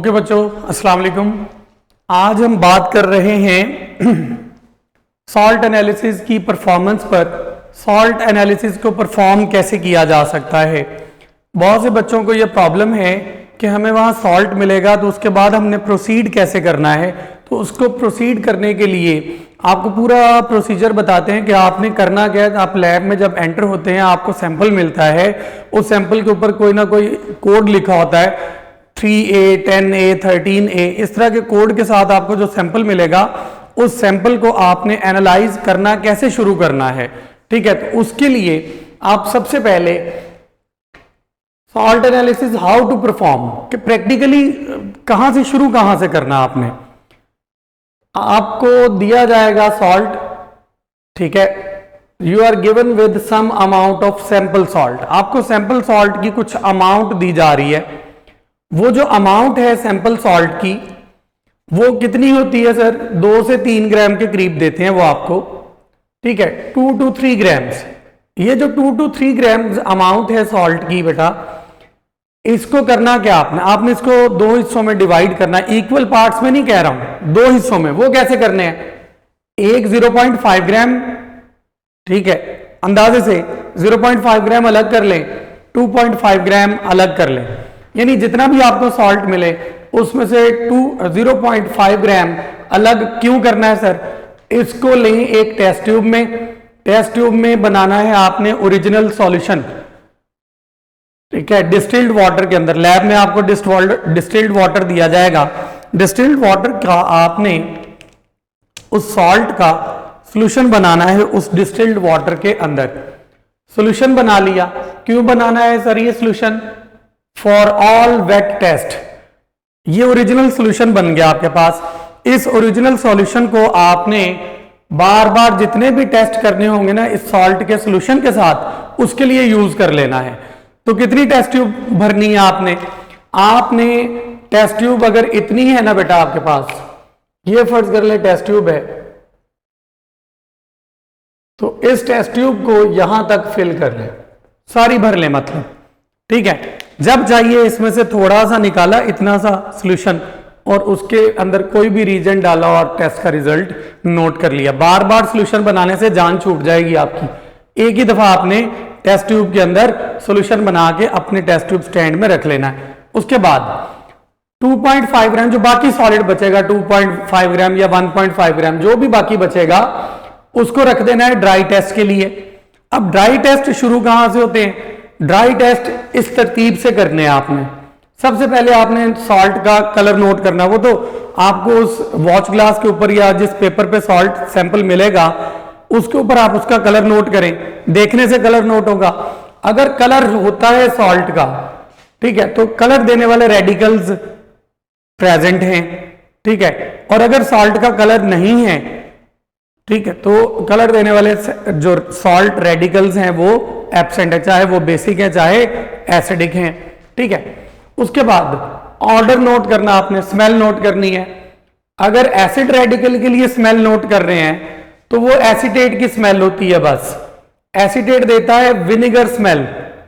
Okay बच्चों, अस्सलाम वालेकुम। आज हम बात कर रहे हैं सॉल्ट एनालिसिस की परफॉर्मेंस पर। सॉल्ट एनालिसिस को परफॉर्म कैसे किया जा सकता है। बहुत से बच्चों को ये प्रॉब्लम है कि हमें वहाँ सॉल्ट मिलेगा तो उसके बाद हमने प्रोसीड कैसे करना है। तो उसको प्रोसीड करने के लिए आपको पूरा प्रोसीजर बताते हैं कि आपने करना क्या है। आप लैब में जब एंटर होते हैं आपको सैंपल मिलता है, उस सैंपल के ऊपर कोई ना कोई कोड लिखा होता है, 3A, 10A, 13A, इस तरह के कोड के साथ आपको जो सैंपल मिलेगा उस सैंपल को आपने एनालाइज करना कैसे शुरू करना है। ठीक है, तो उसके लिए आप सबसे पहले salt analysis how to perform कि प्रैक्टिकली कहां से शुरू कहां से करना आपने। आपको दिया जाएगा सॉल्ट, ठीक है, you are given with some amount of sample salt. आपको सैंपल सॉल्ट की कुछ अमाउंट दी जा रही है। वो जो अमाउंट है सैंपल सॉल्ट की वो कितनी होती है सर? 2 से 3 ग्राम के करीब देते हैं वो आपको। ठीक है, 2 to 3 ग्राम्स। ये जो 2 to 3 ग्राम्स अमाउंट है सॉल्ट की बेटा, इसको करना क्या आपने इसको 2 हिस्सों में डिवाइड करना है। इक्वल पार्ट्स में नहीं कह रहा हूं, 2 हिस्सों में। वो कैसे करने हैं? एक 0.5 ग्राम, ठीक है, अंदाजे से 0.5 ग्राम अलग कर लें, 2.5 ग्राम अलग कर लें, यानी जितना भी आपको सॉल्ट मिले उसमें से 0.5 ग्राम अलग क्यों करना है सर? इसको लें एक टेस्ट ट्यूब में। टेस्ट ट्यूब में बनाना है आपने ओरिजिनल सॉल्यूशन, ठीक है, डिस्टिल्ड वाटर के अंदर। लैब में आपको डिस्टिल्ड वाटर दिया जाएगा। डिस्टिल्ड वाटर का आपने उस सॉल्ट का सॉल्यूशन बनाना है उस डिस्टिल्ड वाटर के अंदर। सॉल्यूशन बना लिया। क्यों बनाना है सर ये solution? For all wet test. ये ओरिजिनल सॉल्यूशन बन गया आपके पास। इस ओरिजिनल सॉल्यूशन को आपने बार बार जितने भी टेस्ट करने होंगे ना इस सॉल्ट के सॉल्यूशन के साथ, उसके लिए यूज कर लेना है। तो कितनी टेस्ट ट्यूब भरनी है आपने टेस्ट ट्यूब अगर इतनी है ना बेटा आपके पास, ये फर्ज कर ले टेस्ट ट्यूब है, तो इस टेस्ट ट्यूब को यहां तक फिल कर ले, सारी भर ले मतलब। ठीक है, जब चाहिए इसमें से थोड़ा सा निकाला, इतना सा सॉल्यूशन, और उसके अंदर कोई भी रीजन डाला और टेस्ट का रिजल्ट नोट कर लिया। बार बार सॉल्यूशन बनाने से जान छूट जाएगी आपकी। एक ही दफा आपने टेस्ट ट्यूब के अंदर सॉल्यूशन बना के अपने टेस्ट ट्यूब स्टैंड में रख लेना है। उसके बाद 2.5 ग्राम जो बाकी सॉलिड बचेगा, 2.5 ग्राम या 1.5 ग्राम जो भी बाकी बचेगा, उसको रख देना है ड्राई टेस्ट के लिए। अब ड्राई टेस्ट शुरू कहां से होते हैं? ड्राई टेस्ट इस तरतीब से करने हैं आपने। सबसे पहले आपने सॉल्ट का कलर नोट करना। वो तो आपको उस वॉच ग्लास के ऊपर या जिस पेपर पे सॉल्ट सैंपल मिलेगा उसके ऊपर आप उसका कलर नोट करें। देखने से कलर नोट होगा। अगर कलर होता है सॉल्ट का, ठीक है, तो कलर देने वाले रेडिकल्स प्रेजेंट हैं। ठीक है, और अगर सॉल्ट का कलर नहीं है, ठीक है, तो कलर देने वाले जो सॉल्ट रेडिकल्स हैं वो एब्सेंट है, चाहे वो बेसिक है चाहे एसिडिक हैं। ठीक है, उसके बाद ऑर्डर नोट करना आपने, स्मेल नोट करनी है। अगर एसिड रेडिकल के लिए स्मेल नोट कर रहे हैं तो वो एसीटेट की स्मेल होती है, बस एसीटेट देता है विनेगर स्मेल।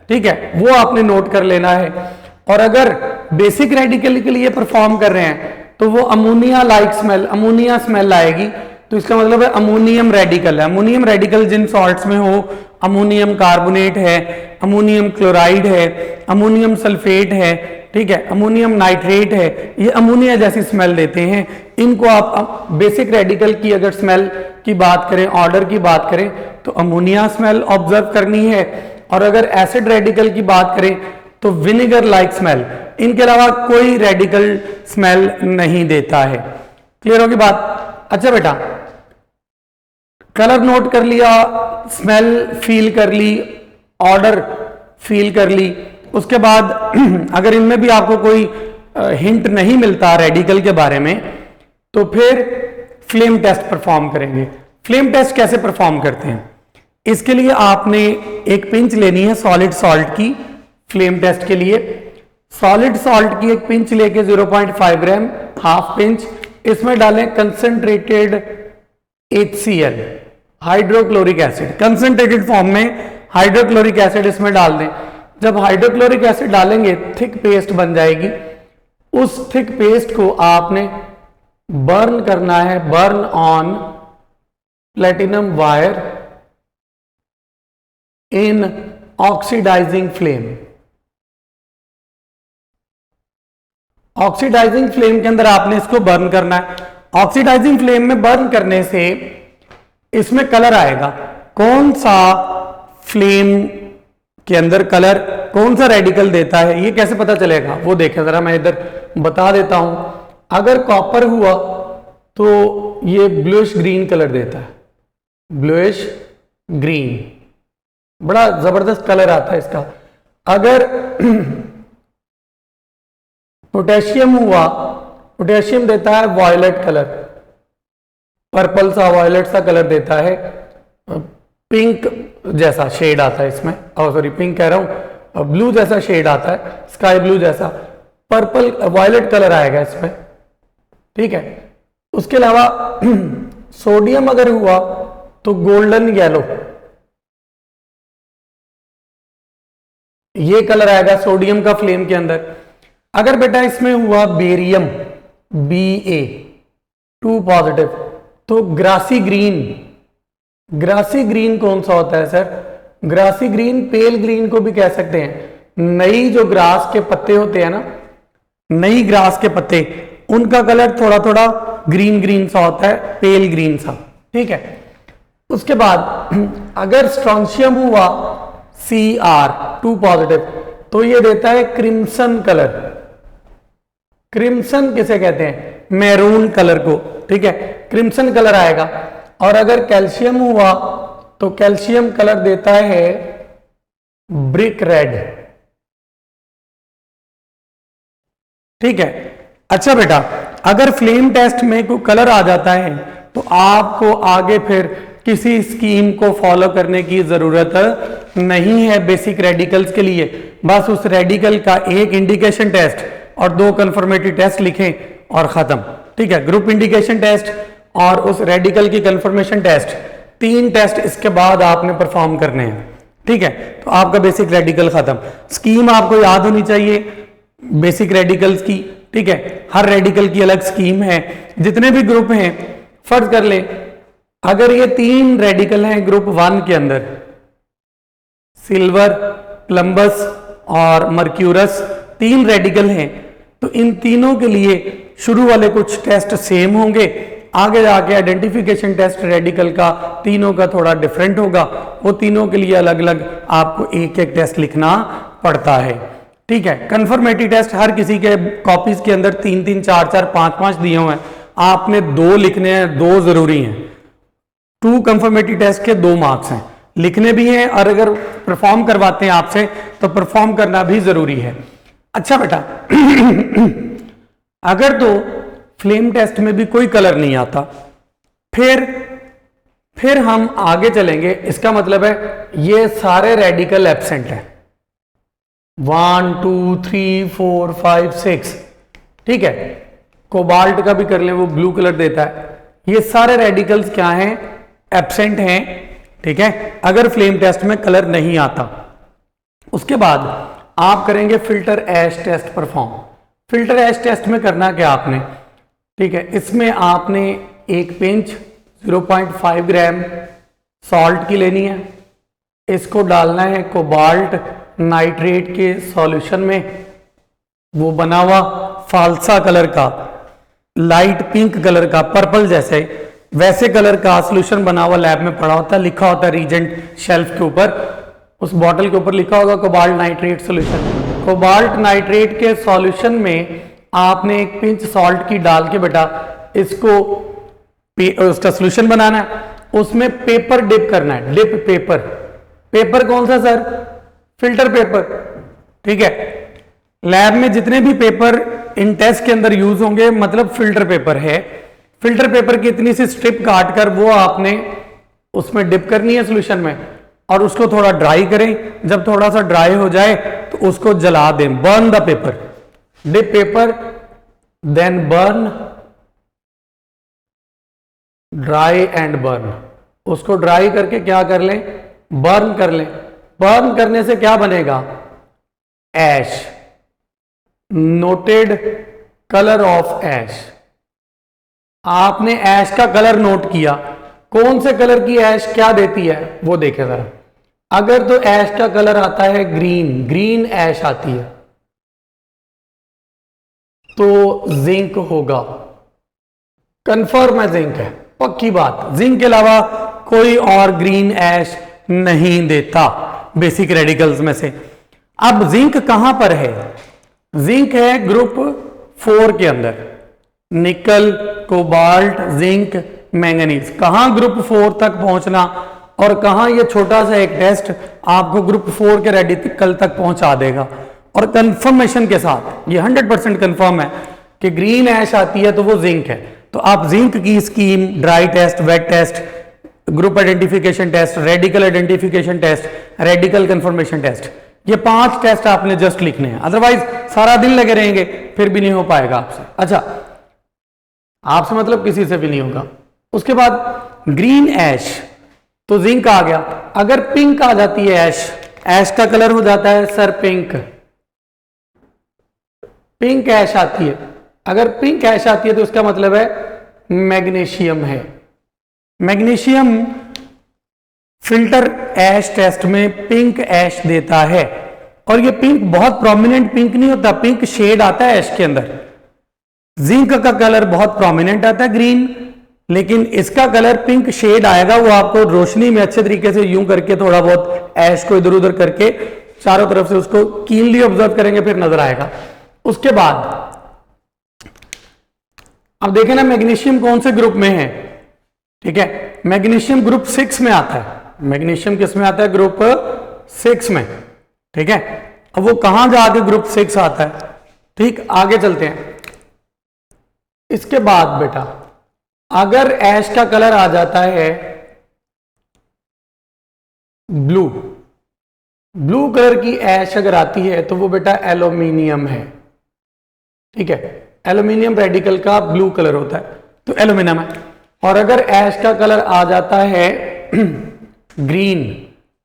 ठीक है, वो आपने नोट कर लेना है। और अगर बेसिक रेडिकल के लिए परफॉर्म कर रहे हैं तो वो ammonia like smell, ammonia smell आएगी। तो इसका मतलब है अमोनियम रेडिकल है। अमोनियम रेडिकल जिन सॉल्ट्स में हो, अमोनियम कार्बोनेट है, अमोनियम क्लोराइड है, अमोनियम सल्फेट है, ठीक है, अमोनियम नाइट्रेट है, ये अमोनिया जैसी स्मेल देते हैं। इनको आप बेसिक रेडिकल की अगर स्मेल की बात करें, ऑर्डर की बात करें, तो अमोनिया स्मेल ऑब्जर्व करनी है। और अगर एसिड रेडिकल की बात करें तो विनेगर लाइक स्मेल। इनके अलावा कोई रेडिकल स्मेल नहीं देता है। क्लियर होगी बात? अच्छा बेटा, कलर नोट कर लिया, स्मेल फील कर ली, ऑर्डर फील कर ली। उसके बाद अगर इनमें भी आपको कोई हिंट नहीं मिलता रेडिकल के बारे में, तो फिर फ्लेम टेस्ट परफॉर्म करेंगे। फ्लेम टेस्ट कैसे परफॉर्म करते हैं? इसके लिए आपने एक पिंच लेनी है सॉलिड सॉल्ट की। फ्लेम टेस्ट के लिए सॉलिड सॉल्ट की एक पिंच लेके 0.5 ग्राम, हाफ पिंच, इसमें डालें concentrated HCl, hydrochloric acid. Concentrated form में हाइड्रोक्लोरिक एसिड इसमें डाल दें। जब हाइड्रोक्लोरिक एसिड डालेंगे थिक पेस्ट बन जाएगी। उस थिक पेस्ट को आपने बर्न करना है, burn on platinum wire in oxidizing flame. Oxidizing flame के अंदर आपने इसको बर्न करना है। ऑक्सीडाइजिंग फ्लेम में बर्न करने से इसमें कलर आएगा। कौन सा फ्लेम के अंदर कलर, कौन सा रेडिकल देता है, ये कैसे पता चलेगा वो देखें जरा, मैं इधर बता देता हूं। अगर कॉपर हुआ तो ये ब्लूइश ग्रीन कलर देता है, ब्लूइश ग्रीन, बड़ा जबरदस्त कलर आता है इसका। अगर पोटेशियम हुआ, पोटेशियम देता है वॉयलेट कलर, पर्पल सा वॉयलेट सा कलर देता है, पिंक जैसा शेड आता है इसमें, सॉरी पिंक कह रहा हूं, ब्लू जैसा शेड आता है, स्काई ब्लू जैसा, पर्पल वॉयलेट कलर आएगा इसमें, ठीक है। उसके अलावा सोडियम अगर हुआ तो गोल्डन येलो, ये कलर आएगा सोडियम का फ्लेम के अंदर। अगर बेटा इसमें हुआ बेरियम, Ba2 पॉजिटिव, तो ग्रासी ग्रीन। ग्रासी ग्रीन कौन सा होता है सर? ग्रासी ग्रीन पेल ग्रीन को भी कह सकते हैं। नई जो ग्रास के पत्ते होते हैं ना, नई ग्रास के पत्ते, उनका कलर थोड़ा थोड़ा ग्रीन ग्रीन सा होता है, पेल ग्रीन सा, ठीक है। उसके बाद अगर स्ट्रॉन्शियम हुआ Cr2 पॉजिटिव, तो ये देता है क्रिम्सन कलर। क्रिम्सन किसे कहते हैं? मैरून कलर को, ठीक है, क्रिम्सन कलर आएगा। और अगर कैल्शियम हुआ तो कैल्शियम कलर देता है ब्रिक रेड, ठीक है। अच्छा बेटा, अगर फ्लेम टेस्ट में कोई कलर आ जाता है तो आपको आगे फिर किसी स्कीम को फॉलो करने की जरूरत नहीं है बेसिक रेडिकल्स के लिए। बस उस रेडिकल का एक इंडिकेशन टेस्ट और 2 कंफर्मेटरी टेस्ट लिखें और खत्म, ठीक है। ग्रुप इंडिकेशन टेस्ट और उस रेडिकल की कंफर्मेशन टेस्ट, 3 टेस्ट इसके बाद आपने परफॉर्म करने हैं, ठीक है। तो आपका बेसिक रेडिकल खत्म। स्कीम आपको याद होनी चाहिए बेसिक रेडिकल्स की, ठीक है। हर रेडिकल की अलग स्कीम है। जितने भी ग्रुप हैं, फर्ज कर ले अगर ये 3 रेडिकल हैं ग्रुप 1 के अंदर, सिल्वर, प्लम्बस और मर्क्यूरस, 3 रेडिकल हैं, तो इन तीनों के लिए शुरू वाले कुछ टेस्ट सेम होंगे, आगे जाके आइडेंटिफिकेशन टेस्ट रेडिकल का तीनों का थोड़ा डिफरेंट होगा। वो तीनों के लिए अलग अलग आपको एक एक टेस्ट लिखना पड़ता है, ठीक है। कंफर्मेटरी टेस्ट हर किसी के कॉपीज के अंदर 3-3, 4-4, 5-5 दिए हुए हैं, आपने 2 लिखने हैं, 2 जरूरी हैं। 2 कंफर्मेटरी टेस्ट के 2 मार्क्स हैं, लिखने भी हैं, और अगर परफॉर्म करवाते हैं आपसे तो परफॉर्म करना भी जरूरी है। अच्छा बेटा, अगर तो फ्लेम टेस्ट में भी कोई कलर नहीं आता, फिर हम आगे चलेंगे। इसका मतलब है ये सारे रेडिकल एब्सेंट हैं, 1 2 3 4 5 6, ठीक है। कोबाल्ट का भी कर ले, वो ब्लू कलर देता है। ये सारे रेडिकल्स क्या हैं? एब्सेंट हैं, ठीक है, अगर फ्लेम टेस्ट में कलर नहीं आता। उसके बाद आप करेंगे filter ash test perform. Filter ash test में करना क्या आपने, ठीक है, इसमें आपने एक पिंच 0.5 ग्राम सॉल्ट की लेनी है, इसको डालना है कोबाल्ट नाइट्रेट के सॉल्यूशन में। वो बना हुआ फाल्सा कलर का, लाइट पिंक कलर का, पर्पल जैसे वैसे कलर का सॉल्यूशन बना हुआ लैब में पड़ा होता है, लिखा होता है रीजेंट शेल्फ के ऊपर, उस बॉटल के ऊपर लिखा होगा cobalt nitrate solution. Cobalt nitrate के सॉल्यूशन में आपने एक पिंच सॉल्ट की डाल के बेटा इसको उसका सॉल्यूशन बनाना है, उसमें पेपर डिप करना है, डिप पेपर। पेपर कौन सा सर? फिल्टर पेपर, ठीक है। लैब में जितने भी पेपर इन टेस्ट के अंदर यूज होंगे मतलब फिल्टर पेपर है। फिल्टर पेपर की इतनी सी स्ट्रिप काट कर वो आपने उसमें डिप करनी है सॉल्यूशन में, और उसको थोड़ा ड्राई करें। जब थोड़ा सा ड्राई हो जाए तो उसको जला दें, burn the paper, dip paper then burn, dry and burn. उसको ड्राई करके क्या कर लें? बर्न कर लें। बर्न करने से क्या बनेगा? ऐश। नोटेड कलर ऑफ ऐश। आपने ऐश का कलर नोट किया, कौन से कलर की ऐश क्या देती है वो देखें जरा। अगर तो ऐश का कलर आता है ग्रीन, ग्रीन ऐश आती है तो जिंक होगा, कंफर्म है जिंक है, पक्की बात। जिंक के अलावा कोई और ग्रीन ऐश नहीं देता बेसिक रेडिकल्स में से। अब जिंक कहां पर है? जिंक है ग्रुप 4 के अंदर, निकल, कोबाल्ट, जिंक, मैंगनीज। कहां ग्रुप 4 तक पहुंचना और कहां ये छोटा सा एक टेस्ट आपको ग्रुप 4 के रेडिकल तक पहुंचा देगा। और कंफर्मेशन के साथ ये 100% कंफर्म है कि ग्रीन ऐश आती है तो वो जिंक है। तो आप जिंक की scheme, dry test, wet test, group identification test, radical identification test, radical confirmation test, ये 5 टेस्ट आपने जस्ट लिखने हैं। अदरवाइज सारा दिन लगे रहेंगे फिर भी नहीं हो पाएगा आपसे। अच्छा, आपसे मतलब किसी से भी नहीं होगा। उसके बाद ग्रीन ऐश तो जिंक आ गया। अगर पिंक आ जाती है ऐश, ऐश का कलर हो जाता है सर पिंक, पिंक ऐश आती है। अगर पिंक ऐश आती है तो उसका मतलब है मैग्नीशियम है। मैग्नीशियम फिल्टर ऐश टेस्ट में पिंक ऐश देता है और ये पिंक बहुत प्रोमिनेंट पिंक नहीं होता, पिंक शेड आता है ऐश के अंदर। जिंक का कलर बहुत प्रोमिनेंट आता है ग्रीन, लेकिन इसका कलर पिंक शेड आएगा। वो आपको रोशनी में अच्छे तरीके से यूं करके थोड़ा बहुत ऐश को इधर उधर करके चारों तरफ से उसको कीनली ऑब्जर्व करेंगे फिर नजर आएगा। उसके बाद अब देखें ना मैग्नीशियम कौन से ग्रुप में है। ठीक है, मैग्नीशियम ग्रुप 6 में आता है। मैग्नीशियम किस में आता है? ग्रुप 6 में। ठीक है, अब वो कहां जाके ग्रुप 6 आता है। ठीक, आगे चलते हैं। इसके बाद बेटा अगर ऐश का कलर आ जाता है ब्लू, ब्लू कलर की ऐश अगर आती है तो वो बेटा एल्यूमिनियम है। ठीक है, एल्यूमिनियम रेडिकल का ब्लू कलर होता है तो एल्यूमिनियम है। और अगर ऐश का कलर आ जाता है ग्रीन,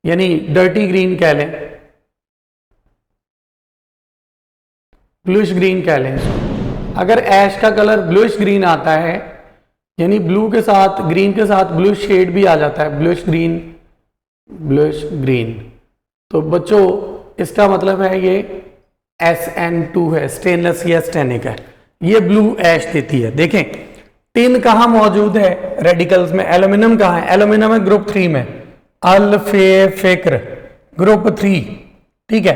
यानी डर्टी ग्रीन कह लें, ब्लूइश ग्रीन कह लें इसको। अगर ऐश का कलर ब्लूइश ग्रीन आता है, यानी ब्लू के साथ ग्रीन के साथ ब्लू शेड भी आ जाता है, ब्लूइश ग्रीन, ब्लूइश ग्रीन, तो बच्चों इसका मतलब है ये SN2 है, स्टेनलेस या स्टेनिक है। ये ब्लू ऐश देती है। देखें टिन कहां मौजूद है रेडिकल्स में? एल्यूमिनियम कहां है? एल्यूमिनियम है ग्रुप 3 में, अल्फेफेक्र ग्रुप 3। ठीक है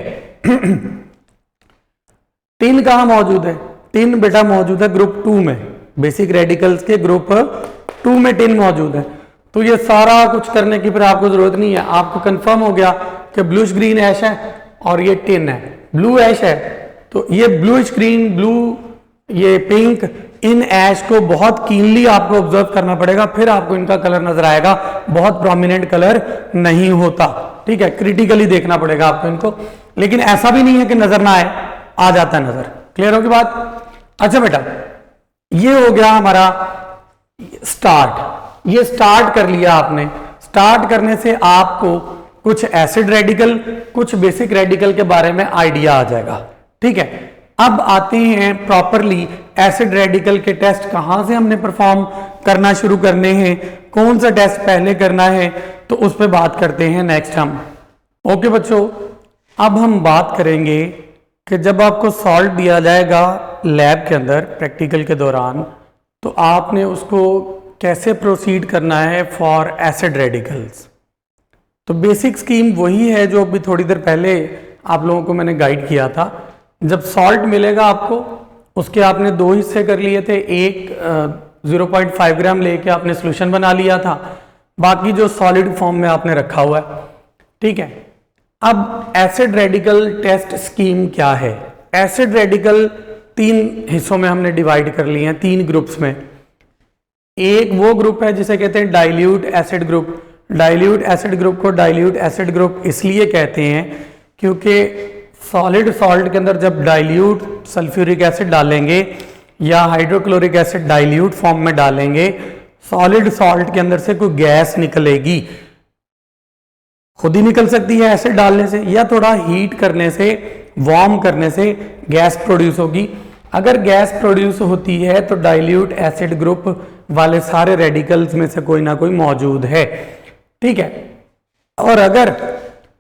टिन कहां मौजूद है? टिन बेटा मौजूद है ग्रुप 2 में, बेसिक रेडिकल्स के ग्रुप 2 में टिन मौजूद है। तो ये सारा कुछ करने की फिर आपको जरूरत नहीं है, आपको कंफर्म हो गया कि ब्लूइश ग्रीन ऐश है और ये टिन है, ब्लू ऐश है। तो ये ब्लूइश ग्रीन, ब्लू, ये पिंक, इन ऐश को बहुत कीनली आपको ऑब्जर्व करना पड़ेगा, फिर आपको इनका कलर नजर आएगा। बहुत प्रोमिनेंट कलर नहीं होता। ठीक है, क्रिटिकली देखना पड़ेगा आपको इनको, लेकिन ऐसा भी नहीं है कि नजर ना आए, आ जाता है नजर। क्लियर होगी बात? अच्छा बेटा, ये हो गया हमारा स्टार्ट। ये स्टार्ट कर लिया आपने। स्टार्ट करने से आपको कुछ एसिड रेडिकल, कुछ बेसिक रेडिकल के बारे में आइडिया आ जाएगा। ठीक है, अब आते हैं प्रॉपरली एसिड रेडिकल के टेस्ट कहां से हमने परफॉर्म करना शुरू करने हैं, कौन सा टेस्ट पहले करना है, तो उस पर बात करते हैं नेक्स्ट हम। ओके बच्चों, अब हम बात करेंगे कि जब आपको सॉल्ट दिया जाएगा लैब के अंदर प्रैक्टिकल के दौरान, तो आपने उसको कैसे प्रोसीड करना है फॉर एसिड रेडिकल्स। तो बेसिक स्कीम वही है जो अभी थोड़ी देर पहले आप लोगों को मैंने गाइड किया था। जब सॉल्ट मिलेगा आपको, उसके आपने 2 हिस्से कर लिए थे, एक 0.5 ग्राम लेके आपने सोल्यूशन बना लिया था, बाकी जो सॉलिड फॉर्म में आपने रखा हुआ है। ठीक है, अब एसिड रेडिकल टेस्ट स्कीम क्या है? एसिड रेडिकल 3 हिस्सों में हमने डिवाइड कर लिए हैं, 3 ग्रुप्स में। एक वो ग्रुप है जिसे कहते हैं dilute acid group. Dilute acid group को डाइल्यूट एसिड ग्रुप इसलिए कहते हैं क्योंकि सॉलिड सॉल्ट के अंदर जब डाइल्यूट सल्फ्यूरिक एसिड डालेंगे या हाइड्रोक्लोरिक एसिड डाइल्यूट फॉर्म में डालेंगे, सॉलिड सॉल्ट के अंदर से कोई गैस निकलेगी। खुद ही निकल सकती है एसिड डालने से, या थोड़ा हीट करने से, वार्म करने से गैस प्रोड्यूस होगी। अगर गैस प्रोड्यूस होती है तो डाइल्यूट एसिड ग्रुप वाले सारे रेडिकल्स में से कोई ना कोई मौजूद है, ठीक है। और अगर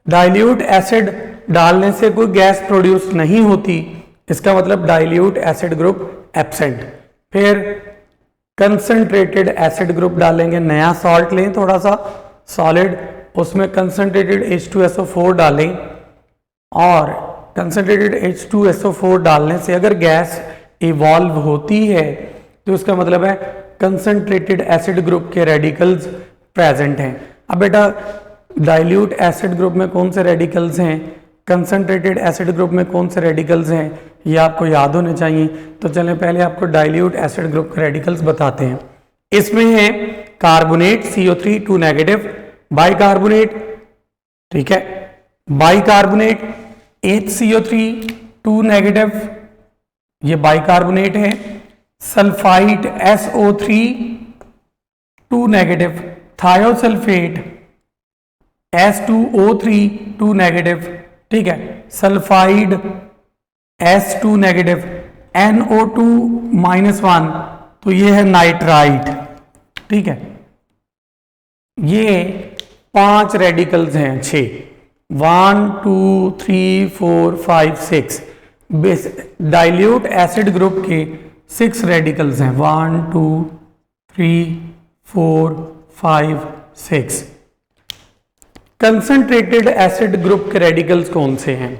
डाइल्यूट एसिड डालने से कोई गैस प्रोड्यूस नहीं होती, इसका मतलब डाइल्यूट एसिड ग्रुप एब्सेंट। फिर कंसंट्रेटेड एसिड ग्रुप डालेंगे, नया सॉल्ट लें थोड़ा सा सॉलिड, उसमें कंसंट्रेटेड H2SO4 डालें, और कंसंट्रेटेड H2SO4 डालने से अगर गैस इवॉल्व होती है तो उसका मतलब है कंसंट्रेटेड एसिड ग्रुप के रेडिकल्स प्रेजेंट हैं। अब बेटा डाइल्यूट एसिड ग्रुप में कौन से रेडिकल्स हैं, कंसंट्रेटेड एसिड ग्रुप में कौन से रेडिकल्स हैं, ये आपको याद होने चाहिए। तो चलें पहले आपको डाइल्यूट एसिड ग्रुप के रेडिकल्स बताते हैं। इसमें है कार्बोनेट CO3 2 नेगेटिव, बाइकार्बोनेट, ठीक है, बाइकार्बोनेट HCO3 2 नेगेटिव, ये बाइकार्बोनेट है। Sulphide SO3 2 negative, thiosulphate S2O3 2 negative, ठीक है, सल्फाइड S2 नेगेटिव, NO2 -1, तो ये है नाइट्राइट, ठीक है। ये 5 रेडिकल्स हैं, 6, 1 2 3 4 5 6 डाइल्यूट एसिड ग्रुप के 6 रेडिकल्स हैं, 1 2 3 4 5 6। कंसंट्रेटेड एसिड ग्रुप के रेडिकल्स कौन से हैं?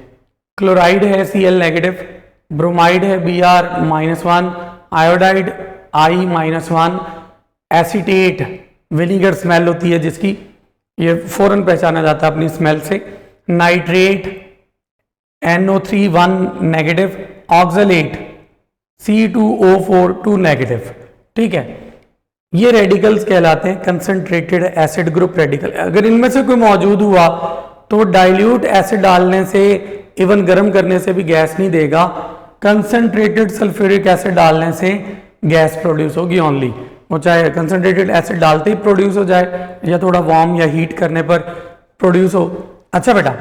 क्लोराइड है Cl नेगेटिव, ब्रोमाइड है Br-1, iodide I-1, acetate vinegar smell होती है जिसकी, ये फौरन पहचाना जाता है अपनी स्मेल से, nitrate NO3 1 negative, oxalate C2O4 2 negative, ठीक है। ये रेडिकल्स कहलाते हैं कंसंट्रेटेड एसिड ग्रुप रेडिकल। अगर इनमें से कोई मौजूद हुआ तो डाइल्यूट एसिड डालने से, इवन गर्म करने से भी गैस नहीं देगा, कंसंट्रेटेड सल्फ्यूरिक एसिड डालने से गैस प्रोड्यूस होगी ओनली, वो चाहे कंसंट्रेटेड एसिड डालते ही प्रोड्यूस हो जाए या थोड़ा वार्म या हीट करने पर प्रोड्यूस हो। अच्छा बेटा,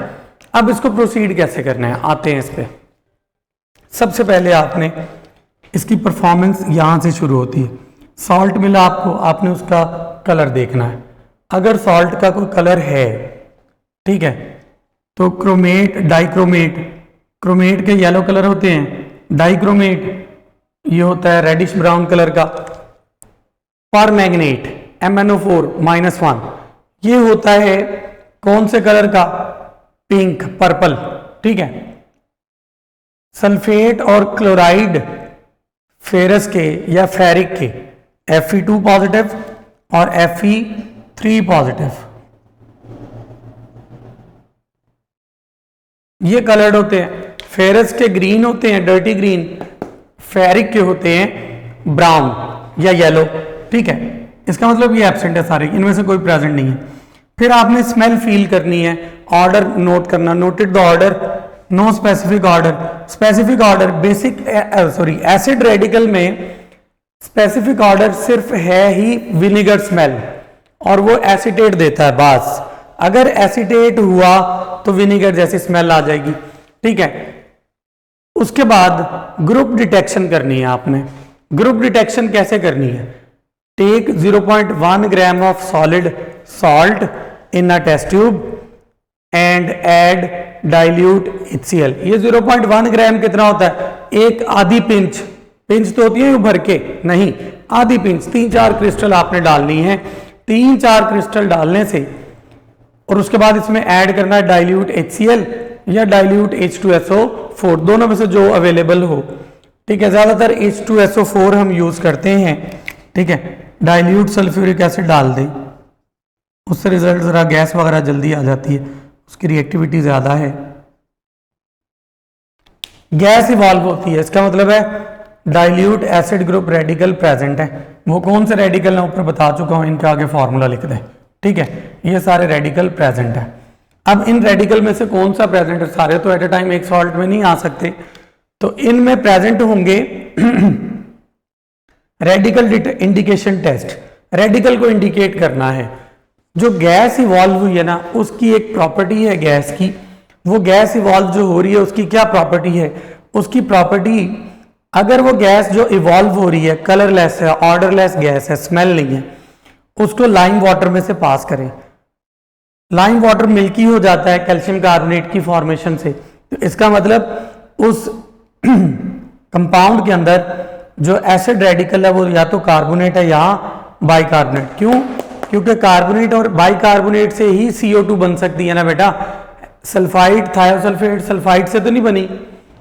अब इसको प्रोसीड कैसे करना है, आते हैं इस पे। सबसे पहले आपने इसकी परफॉर्मेंस यहाँ से शुरू होती है। सॉल्ट मिला आपको, आपने उसका कलर देखना है। अगर सॉल्ट का कोई कलर है, ठीक है, तो क्रोमेट, डाइक्रोमेट, क्रोमेट के येलो कलर होते हैं, डाइक्रोमेट ये होता है रेडिश ब्राउन कलर का, परमैंगनेट MnO4 -1 ये होता है कौन से कलर का, पिंक, पर्पल, ठीक है। सल्फेट और क्लोराइड फेरस के या फेरिक के Fe2 पॉजिटिव और Fe3 पॉजिटिव, ये कलर्ड होते हैं। फेरस के ग्रीन होते हैं, डर्टी ग्रीन, फेरिक के होते हैं ब्राउन या येलो, ठीक है। इसका मतलब ये एब्सेंट है सारे, इनमें से कोई प्रेजेंट नहीं है। फिर आपने स्मेल फील करनी है, ऑर्डर नोट करना, noted the order, no specific order. Specific order basic acid radical में स्पेसिफिक ऑर्डर सिर्फ है ही विनेगर स्मेल, और वो एसीटेट देता है बस। अगर एसीटेट हुआ तो विनेगर जैसी स्मेल आ जाएगी, ठीक है। उसके बाद ग्रुप डिटेक्शन करनी है आपने। ग्रुप डिटेक्शन कैसे करनी है? Take 0.1 gram of solid salt in a test tube and add dilute HCl। ये 0.1 ग्राम कितना होता है? एक आधी पिंच, पिंच तो होती है भर के, नहीं, आधी पिंच, 3-4 क्रिस्टल आपने डालनी है। 3-4 क्रिस्टल डालने से, और उसके बाद इसमें ऐड करना है डाइल्यूट HCl या डाइल्यूट H2SO4, दोनों में से जो अवेलेबल हो, ठीक है। ज्यादातर H2SO4 हम यूज करते हैं, ठीक है। डाइल्यूट सल्फ्यूरिक एसिड डाल दें, उससे रिजल्ट जरा गैस वगैरह जल्दी आ जाती है, उसकी रिएक्टिविटी ज्यादा है, गैस इवॉल्व होती है। इसका मतलब है dilute acid group radical present है। वो कौन से रेडिकल है ऊपर बता चुका हूं, इनका आगे फॉर्मूला लिख दें, ठीक है। ये सारे रेडिकल प्रेजेंट है। अब इन रेडिकल में से कौन सा प्रेजेंट है? सारे तो एट ए टाइम एक सॉल्ट में नहीं आ सकते, तो इनमें प्रेजेंट होंगे रेडिकल इंडिकेशन टेस्ट। रेडिकल को इंडिकेट करना है। जो गैस इवॉल्व हुई है ना, उसकी एक प्रॉपर्टी है गैस की, वो गैस इवॉल्व जो हो रही है उसकी क्या प्रॉपर्टी है? उसकी प्रॉपर्टी अगर वो गैस जो इवॉल्व हो रही है, कलरलेस है, ऑर्डरलेस गैस है, स्मेल नहीं है, उसको लाइम वाटर में से पास करें, लाइम वाटर मिल्की हो जाता है कैल्शियम कार्बोनेट की फॉर्मेशन से, तो इसका मतलब उस कंपाउंड के अंदर जो एसिड रेडिकल है वो या तो कार्बोनेट है या बाइकार्बोनेट। क्यों? क्योंकि कार्बोनेट और बाइकार्बोनेट से ही CO2 बन सकती है ना बेटा। सल्फाइड, थायोसल्फेट सल्फाइड से तो नहीं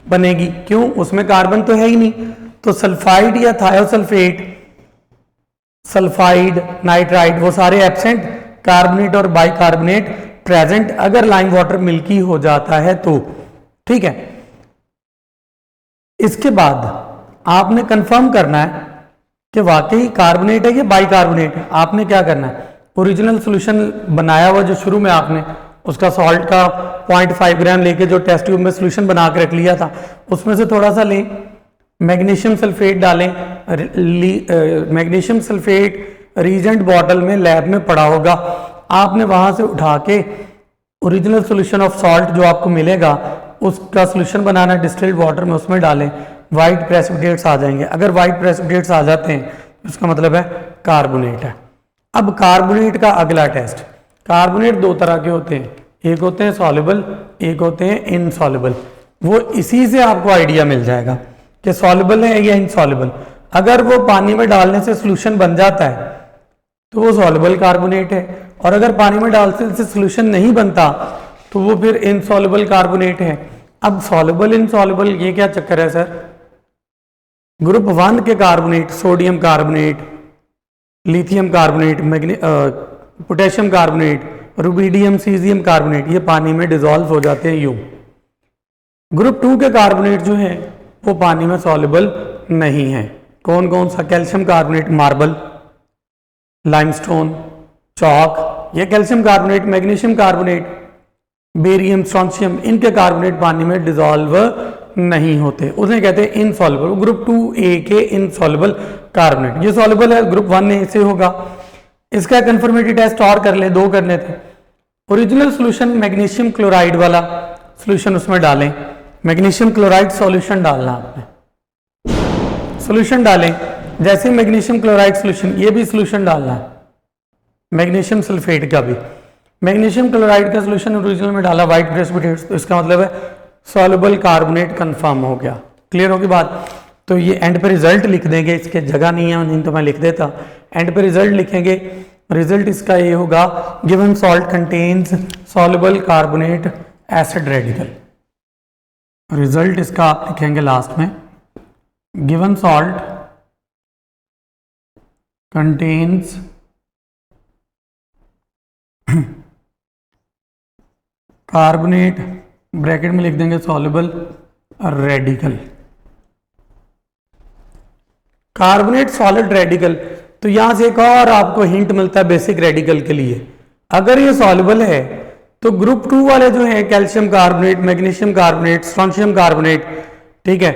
बनेगी। क्यों? उसमें कार्बन तो है ही नहीं। तो सल्फाइड या थायोसल्फेट, सल्फाइड, नाइट्राइड वो सारे एब्सेंट, कार्बोनेट और बाइकार्बोनेट प्रेजेंट अगर लाइम वाटर मिल्की हो जाता है तो। ठीक है, इसके बाद आपने कंफर्म करना है कि वाकई कार्बोनेट है या बाइकार्बोनेट है। आपने क्या करना है, ओरिजिनल सॉल्यूशन बनाया हुआ जो शुरू में आपने उसका सॉल्ट का 0.5 ग्राम लेके जो टेस्ट ट्यूब में सॉल्यूशन बना के रख लिया था, उसमें से थोड़ा सा लें, मैग्नीशियम सल्फेट डालें। मैग्नीशियम सल्फेट रीजेंट बॉटल में लैब में पड़ा होगा, आपने वहां से उठा के ओरिजिनल सॉल्यूशन ऑफ सॉल्ट जो आपको मिलेगा उसका सॉल्यूशन बनाना डिस्टिल्ड वाटर में, उसमें डालें, वाइट प्रेसिपिटेट्स आ जाएंगे। अगर वाइट प्रेसिपिटेट्स आ जाते हैं उसका मतलब है कार्बोनेट है। अब कार्बोनेट का अगला टेस्ट, कार्बोनेट दो तरह के होते हैं, एक होते हैं सॉल्युबल, एक होते हैं इनसॉल्युबल। वो इसी से आपको आइडिया मिल जाएगा कि सॉल्युबल है या इनसॉल्युबल। अगर वो पानी में डालने से सॉल्यूशन बन जाता है तो वो सॉल्युबल कार्बोनेट है, और अगर पानी में डालने से सॉल्यूशन नहीं बनता तो वो फिर इनसॉल्युबल कार्बोनेट है। अब सॉल्युबल इनसॉल्युबल ये क्या चक्कर है सर? ग्रुप 1 के carbonate, sodium carbonate, lithium carbonate, potassium carbonate, rubidium, caesium carbonate, ये पानी में डिसॉल्व हो जाते हैं यूं। ग्रुप 2 के कार्बोनेट जो है वो पानी में सॉल्युबल नहीं है। कौन कौन सा? Calcium carbonate, marble, limestone, chalk, ये calcium carbonate, magnesium carbonate, barium, strontium, इनके कार्बोनेट पानी में डिसॉल्व नहीं होते, उन्हें कहते हैं इनसॉल्युबल। ग्रुप 2A के इनसॉल्युबल कार्बोनेट, ये सॉल्युबल है, ग्रुप 1A से होगा। इसका कंफर्मेटरी टेस्ट और कर ले, 2 करने थे। ओरिजिनल सॉल्यूशन मैग्नीशियम क्लोराइड वाला सॉल्यूशन उसमें डालें, मैग्नीशियम क्लोराइड सॉल्यूशन डालना आपने, सॉल्यूशन डालें। जैसे मैग्नीशियम क्लोराइड सॉल्यूशन, ये भी सॉल्यूशन डालना है, मैग्नीशियम सल्फेट का भी। मैग्नीशियम क्लोराइड का सॉल्यूशन ओरिजिनल में डाला, व्हाइट प्रेसिपिटेट्स, तो इसका मतलब है सॉल्युबल कार्बोनेट कंफर्म हो गया। क्लियर होगी बात? तो ये एंड पे रिजल्ट लिख देंगे, इसके जगह नहीं है नहीं तो मैं लिख देता। एंड पे रिजल्ट लिखेंगे, रिजल्ट इसका ये होगा, given salt contains soluble carbonate acid radical. Result इसका आप लिखेंगे लास्ट में, given salt contains carbonate, bracket में लिख देंगे soluble radical, carbonate solid radical. तो यहां से एक और आपको हिंट मिलता है बेसिक रेडिकल के लिए। अगर ये सॉल्युबल है तो ग्रुप 2 वाले जो है calcium carbonate, magnesium carbonate, strontium carbonate, ठीक है,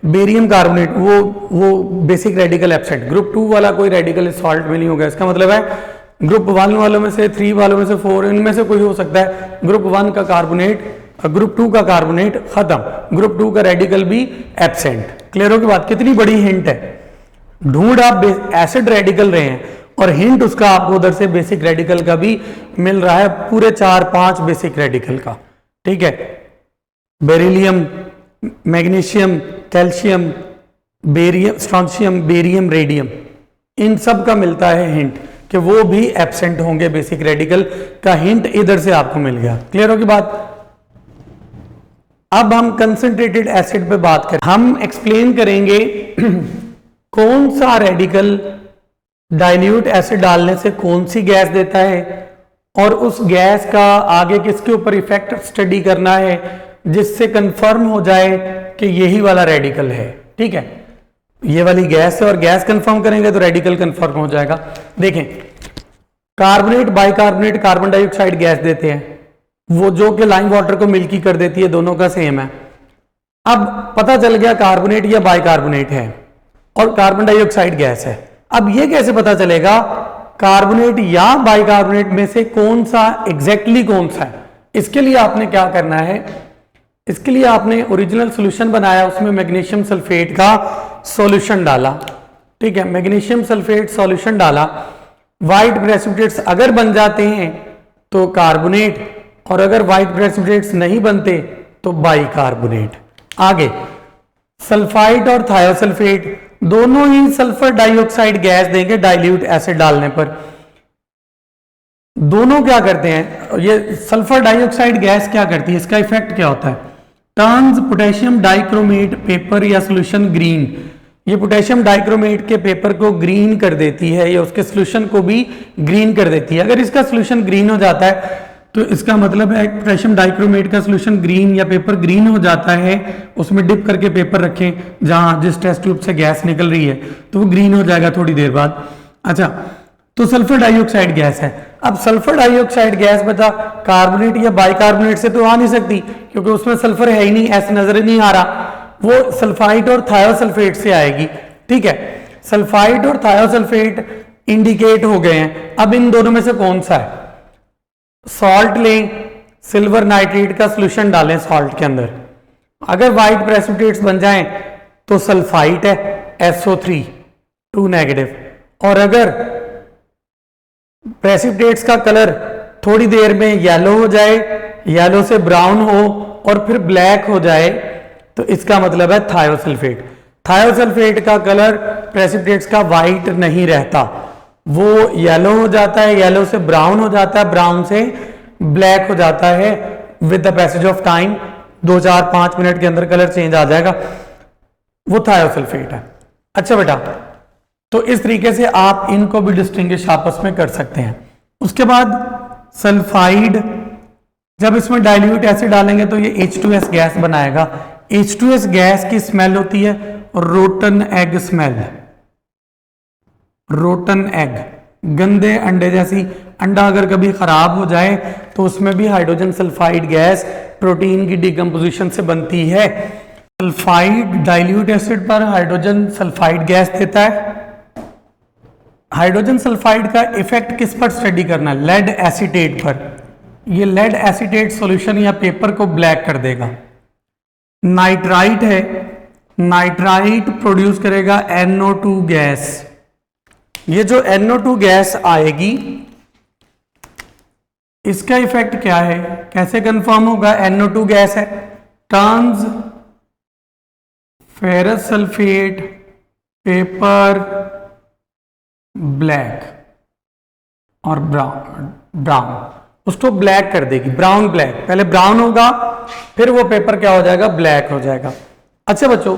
बेरियम कार्बोनेट, वो बेसिक रेडिकल एब्सेंट। ग्रुप 2 वाला कोई रेडिकल सॉल्ट में नहीं होगा। इसका मतलब है ग्रुप 1 वालों में से, 3 वालों में से, 4, इनमें से कोई हो सकता है। ग्रुप 1 का कार्बोनेट, ग्रुप 2 का कार्बोनेट खत्म, ग्रुप 2 का रेडिकल भी एब्सेंट। क्लियर हो की बात? कितनी बड़ी हिंट है। ढूंढ आप एसिड रेडिकल रहे हैं और हिंट उसका आपको उधर से बेसिक रेडिकल का भी मिल रहा है, पूरे 4-5 बेसिक रेडिकल का। ठीक है, beryllium, magnesium, calcium, barium, strontium, barium, radium, इन सब का मिलता है हिंट कि वो भी एब्सेंट होंगे। बेसिक रेडिकल का हिंट इधर से आपको मिल गया। क्लियर होगी बात? अब हम कंसंट्रेटेड एसिड पे बात करें। हम एक्सप्लेन करेंगे कौन सा रेडिकल डाइल्यूट एसिड डालने से कौन सी गैस देता है, और उस गैस का आगे किसके ऊपर इफेक्ट स्टडी करना है जिससे कंफर्म हो जाए कि यही वाला रेडिकल है। ठीक है, ये वाली गैस है और गैस कंफर्म करेंगे तो रेडिकल कंफर्म हो जाएगा। देखें, carbonate, bicarbonate, carbon dioxide gas देते हैं, वो जो कि लाइम वाटर को मिल्की कर देती है, दोनों का सेम है। अब पता चल गया कार्बोनेट या बाइकार्बोनेट है और कार्बन डाइऑक्साइड गैस है। अब ये कैसे पता चलेगा कार्बोनेट या बाइकार्बोनेट में से कौन सा एग्जैक्टली कौन सा है? इसके लिए आपने क्या करना है, इसके लिए आपने ओरिजिनल सॉल्यूशन बनाया, उसमें मैग्नीशियम सल्फेट का सॉल्यूशन डाला, ठीक है, मैग्नीशियम सल्फेट सॉल्यूशन डाला। वाइट प्रेसिपिटेट्स अगर बन जाते हैं तो कार्बोनेट, और अगर वाइट प्रेसिपिटेट्स नहीं बनते तो बाइकार्बोनेट। आगे सल्फाइड और थायोसल्फेट दोनों ही सल्फर डाइऑक्साइड गैस देंगे डाइल्यूट एसिड डालने पर। दोनों क्या करते हैं, ये सल्फर डाइऑक्साइड गैस क्या करती है, इसका इफेक्ट क्या होता है, टर्न्स पोटेशियम डाइक्रोमेट पेपर या सॉल्यूशन ग्रीन। ये पोटेशियम डाइक्रोमेट के पेपर को ग्रीन कर देती है, या उसके सॉल्यूशन को भी ग्रीन कर देती है। अगर इसका सॉल्यूशन ग्रीन हो जाता है तो इसका मतलब है पोटेशियम डाइक्रोमेट का सॉल्यूशन ग्रीन या पेपर ग्रीन हो जाता है, उसमें डिप करके पेपर रखें जहां जिस टेस्ट ट्यूब से गैस निकल रही है तो वो ग्रीन हो जाएगा थोड़ी देर बाद। अच्छा, तो सल्फर डाइऑक्साइड गैस है। अब सल्फर डाइऑक्साइड गैस बता कार्बोनेट या बाइकार्बोनेट से तो आ नहीं सकती, क्योंकि उसमें सल्फर है ही नहीं, ऐसे नजर ही नहीं आ रहा, वो सल्फाइड और थायोसल्फेट से आएगी, ठीक है। सल्फाइड और थायोसल्फेट इंडिकेट हो गए हैं। अब इन दोनों में से कौन सा है, सॉल्ट लें, सिल्वर नाइट्रेट का सॉल्यूशन डालें सॉल्ट के अंदर, अगर व्हाइट प्रेसिपिटेट्स बन जाएं तो सल्फाइट है SO3 2 नेगेटिव, और अगर प्रेसिपिटेट्स का कलर थोड़ी देर में येलो हो जाए, येलो से ब्राउन हो और फिर ब्लैक हो जाए तो इसका मतलब है थायोसल्फेट। थायोसल्फेट का कलर प्रेसिपिटेट्स का वाइट नहीं रहता, वो येलो हो जाता है, येलो से ब्राउन हो जाता है, ब्राउन से ब्लैक हो जाता है with the passage of time. 2-4-5 minute के अंदर कलर चेंज आ जाएगा, वो थायोसल्फेट है। अच्छा बेटा, तो इस तरीके से आप इनको भी डिस्टिंग्विश आपस में कर सकते हैं। उसके बाद सल्फाइड, जब इसमें डाइल्यूट एसिड डालेंगे तो ये H2S गैस बनाएगा। H2S गैस की स्मेल होती है rotten egg smell, rotten egg, गंदे अंडे जैसी। अंडा अगर कभी खराब हो जाए तो उसमें भी हाइड्रोजन सल्फाइड गैस प्रोटीन की डिकम्पोजिशन से बनती है। सल्फाइड डाइल्यूट एसिड पर हाइड्रोजन सल्फाइड गैस देता है। हाइड्रोजन सल्फाइड का इफेक्ट किस पर स्टडी करना है, लेड एसीटेट पर। ये लेड एसीटेट सॉल्यूशन या पेपर को ब्लैक कर देगा। नाइट्राइट है, नाइट्राइट प्रोड्यूस करेगा NO2 गैस। ये जो NO2 गैस आएगी इसका इफेक्ट क्या है, कैसे कंफर्म होगा, NO2 गैस है, turns ferrous sulphate pepper black और ब्राउन, उसको ब्लैक कर देगी, ब्राउन ब्लैक, पहले ब्राउन होगा फिर वो पेपर क्या हो जाएगा, ब्लैक हो जाएगा। अच्छा बच्चों,